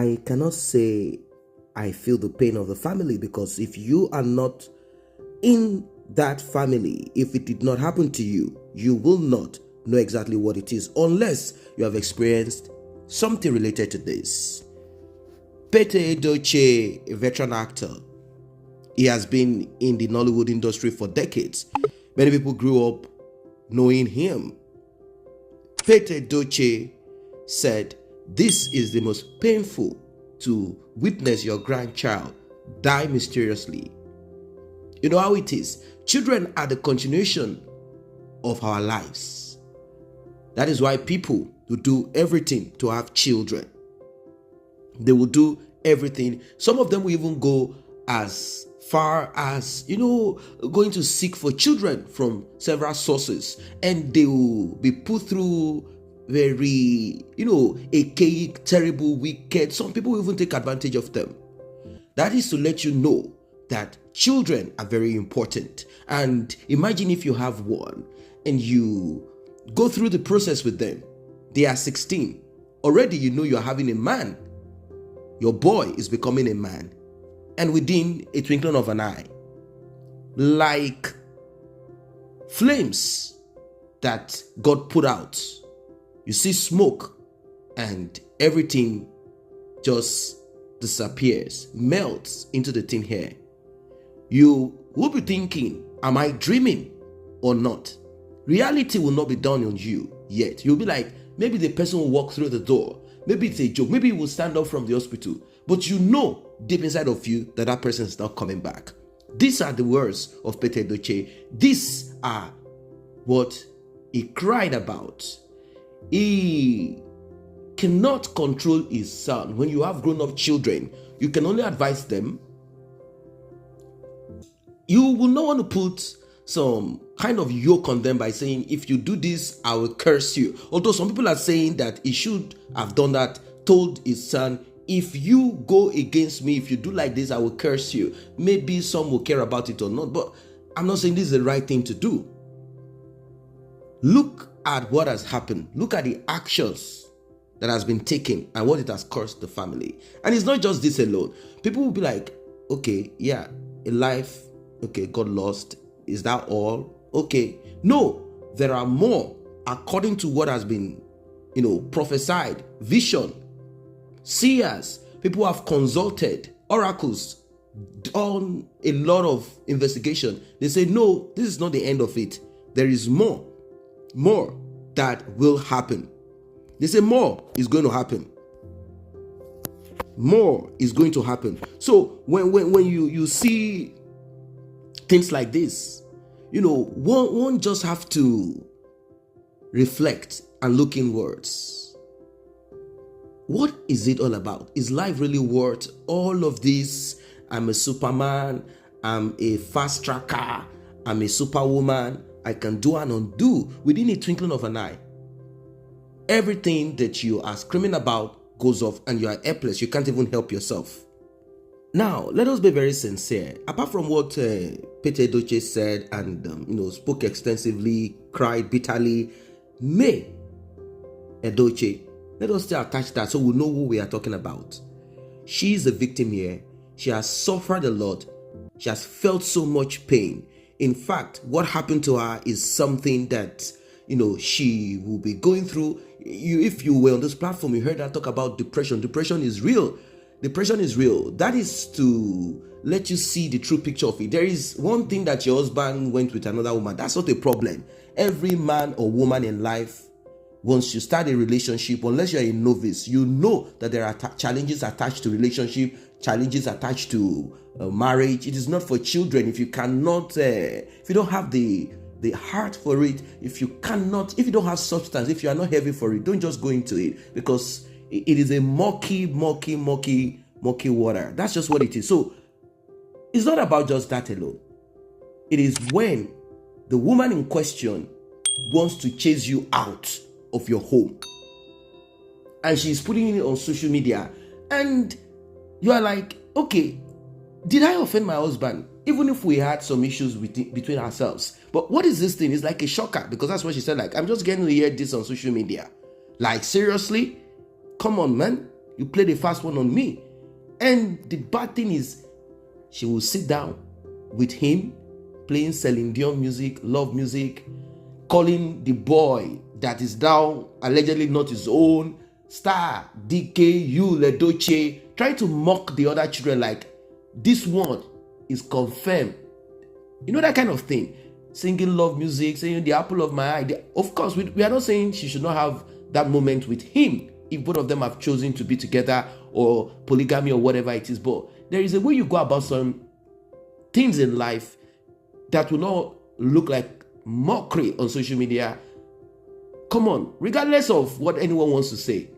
I cannot say I feel the pain of the family, because if you are not in that family, if it did not happen to you, you will not know exactly what it is unless you experienced something related to this. Edochie, a veteran actor, he has been in the Nollywood industry for decades. Many people grew up knowing him. Edochie said, "This is the most painful to witness your grandchild die mysteriously." You know how it is. Children are the continuation of our lives. That is why people will do everything to have children. They will do everything. Some of them will even go as far as, going to seek for children from several sources. And they will be put through very, archaic, terrible, wicked. Some people will even take advantage of them. That is to let you know that children are very important. And imagine if you have one and you go through the process with them. They are 16. Already you're having a man. Your boy is becoming a man. And within a twinkling of an eye, like flames that God put out, you see smoke and everything just disappears, melts into the thin air. You will be thinking, am I dreaming or not? Reality will not be done on you yet. You'll be like, maybe the person will walk through the door. Maybe it's a joke. Maybe he will stand up from the hospital. But deep inside of you that person is not coming back. These are the words of Edochie. These are what he cried about. He cannot control his son. When you have grown-up children, you can only advise them. You will not want to put some kind of yoke on them by saying, if you do this, I will curse you. Although some people are saying that he should have done that, told his son, if you go against me, if you do like this, I will curse you. Maybe some will care about it or not, but I'm not saying this is the right thing to do. Look at what has happened. Look at the actions that has been taken and what it has cost the family. And it's not just this alone. People will be like, okay, yeah, a life, okay, got lost. Is that all? Okay. No, there are more according to what has been, prophesied, vision, seers. People have consulted, oracles, done a lot of investigation. They say, no, this is not the end of it. There is more that will happen. They say more is going to happen. More is going to happen. So when you see things like this, one just have to reflect and look inwards. What is it all about? Is life really worth all of this? I'm a Superman, I'm a fast tracker, I'm a superwoman, I can do and undo within a twinkling of an eye. Everything that you are screaming about goes off and you are helpless. You can't even help yourself. Now, let us be very sincere. Apart from what Edochie said and spoke extensively, cried bitterly, Edochie, let us still attach that so we know who we are talking about. She is a victim here. She has suffered a lot. She has felt so much pain. In fact, what happened to her is something that she will be going through. If you were on this platform, you heard her talk about depression. Depression is real. Depression is real. That is to let you see the true picture of it. There is one thing that your husband went with another woman. That's not a problem. Every man or woman in life, once you start a relationship, unless you're a novice, you know that there are challenges attached to relationship, challenges attached to marriage. It is not for children. If you cannot, if you don't have the heart for it, if you don't have substance, if you are not heavy for it, don't just go into it, because it is a murky water. That's just what it is. So it's not about just that alone. It is when the woman in question wants to chase you out of your home and she's putting it on social media and you are like, okay, did I offend my husband? Even if we had some issues between ourselves. But what is this thing? It's like a shocker, because that's what she said. Like, I'm just getting to hear this on social media. Like, seriously? Come on, man. You played a fast one on me. And the bad thing is, she will sit down with him, playing Celine Dion music, love music, calling the boy that is now allegedly not his own, star, DK, you, Edochie, trying to mock the other children like this one is confirmed. You know, that kind of thing. Singing love music, saying the apple of my eye. Of course, we are not saying she should not have that moment with him if both of them have chosen to be together or polygamy or whatever it is. But there is a way you go about some things in life that will not look like mockery on social media. Come on, regardless of what anyone wants to say.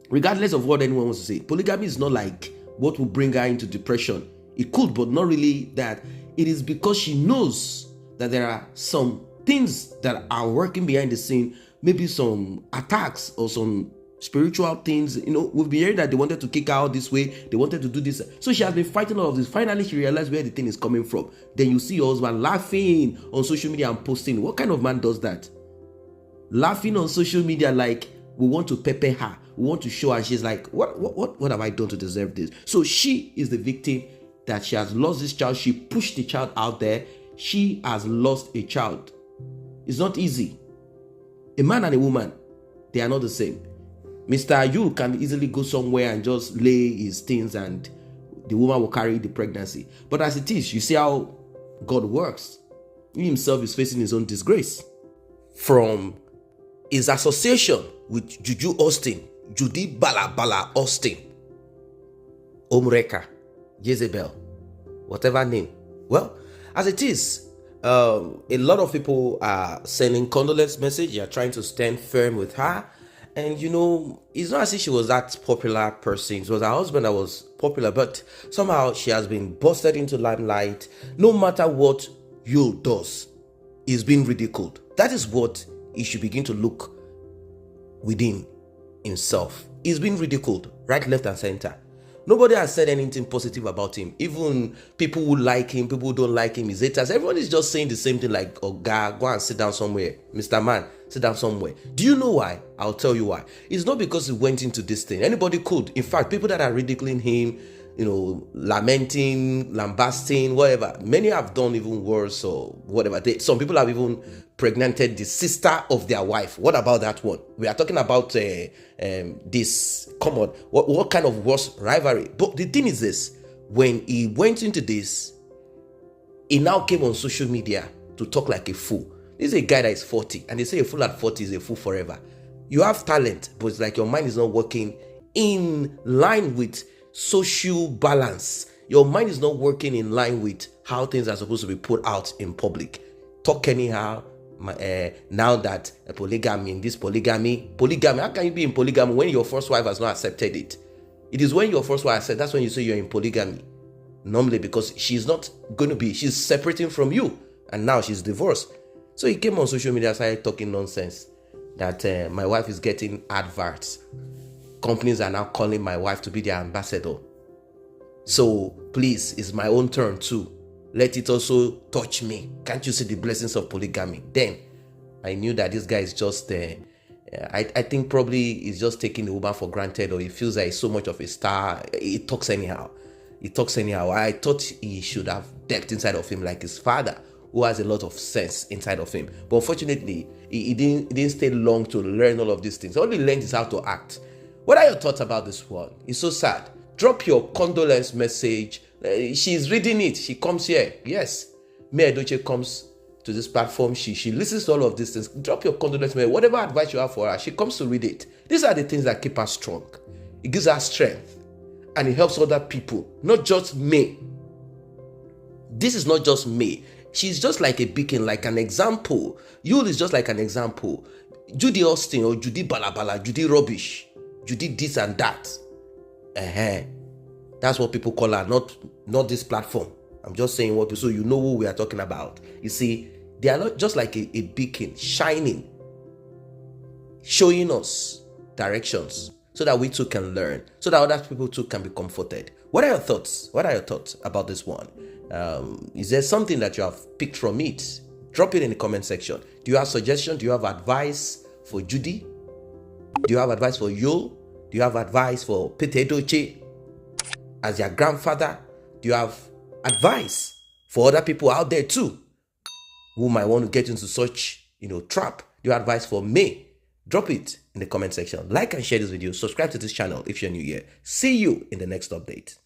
Regardless of what anyone wants to say. Polygamy is not like what will bring her into depression. It could, but not really that. It is because she knows that there are some things that are working behind the scene, maybe some attacks or some spiritual things. You know, we've been hearing that they wanted to kick her out this way, they wanted to do this. So she has been fighting all of this. Finally, she realized where the thing is coming from. Then you see your husband laughing on social media and posting. What kind of man does that? Laughing on social media like we want to pepper her. We want to show her. She's like, what have I done to deserve this? So she is the victim that she has lost this child. She pushed the child out there. She has lost a child. It's not easy. A man and a woman, they are not the same. Mr. Yul can easily go somewhere and just lay his things and the woman will carry the pregnancy. But as it is, you see how God works. He himself is facing his own disgrace. From his association with Juju Austin, Judy Bala Austin, Omreka, Jezebel, whatever name. Well, as it is, a lot of people are sending condolence message. They are trying to stand firm with her. And you know, it's not as if she was that popular person. It was her husband that was popular, but somehow she has been busted into limelight. No matter what Yul does, is being ridiculed. That is what he should begin to look within himself. He's been ridiculed, right, left, and center. Nobody has said anything positive about him. Even people who like him, people who don't like him, his haters, everyone is just saying the same thing like, oh, God, go and sit down somewhere. Mr. Man, sit down somewhere. Do you know why? I'll tell you why. It's not because he went into this thing. Anybody could. In fact, people that are ridiculing him, you know, lamenting, lambasting, whatever. Many have done even worse or whatever. Some people have even pregnanted the sister of their wife. What about that one? We are talking about this. Come on, what kind of worse rivalry? But the thing is this: when he went into this, he now came on social media to talk like a fool. This is a guy that is 40, and they say a fool at 40 is a fool forever. You have talent, but it's like your mind is not working in line with social balance. Your mind is not working in line with how things are supposed to be put out in public. Talk anyhow. Now that polygamy, in this polygamy, how can you be in polygamy when your first wife has not accepted it? It is when your first wife said, that's when you say you're in polygamy. Normally, because she's not going to be, she's separating from you, and now she's divorced. So he came on social media and started talking nonsense that my wife is getting adverts. Companies are now calling my wife to be their ambassador. So please, it's my own turn too. Let it also touch me. Can't you see the blessings of polygamy? Then I knew that this guy is just I think probably he's just taking the woman for granted, or he feels like he's so much of a star. He talks anyhow. I thought he should have depth inside of him like his father, who has a lot of sense inside of him. But unfortunately, he didn't stay long to learn all of these things. All he learned is how to act. What are your thoughts about this one? It's so sad. Drop your condolence message. She's reading it. She comes here. Yes. May Edochie comes to this platform. She listens to all of these things. Drop your condolence message. Whatever advice you have for her, she comes to read it. These are the things that keep her strong. It gives her strength. And it helps other people. Not just me. This is not just me. She's just like a beacon, like an example. Yul is just like an example. Judy Austin or Judy Balabala, Judy Rubbish, Judy this and that. That's what people call her, not this platform. I'm just saying what, so you know who we are talking about. You see, they are not just like a beacon, shining, showing us directions so that we too can learn, so that other people too can be comforted. What are your thoughts? What are your thoughts about this one? Is there something that you have picked from it? Drop it in the comment section. Do you have suggestions? Do you have advice for Judy? Do you have advice for Yul? Do you have advice for Edochie as your grandfather? Do you have advice for other people out there too who might want to get into such, trap? Do you have advice for me? Drop it in the comment section. Like and share this video. Subscribe to this channel if you're new here. See you in the next update.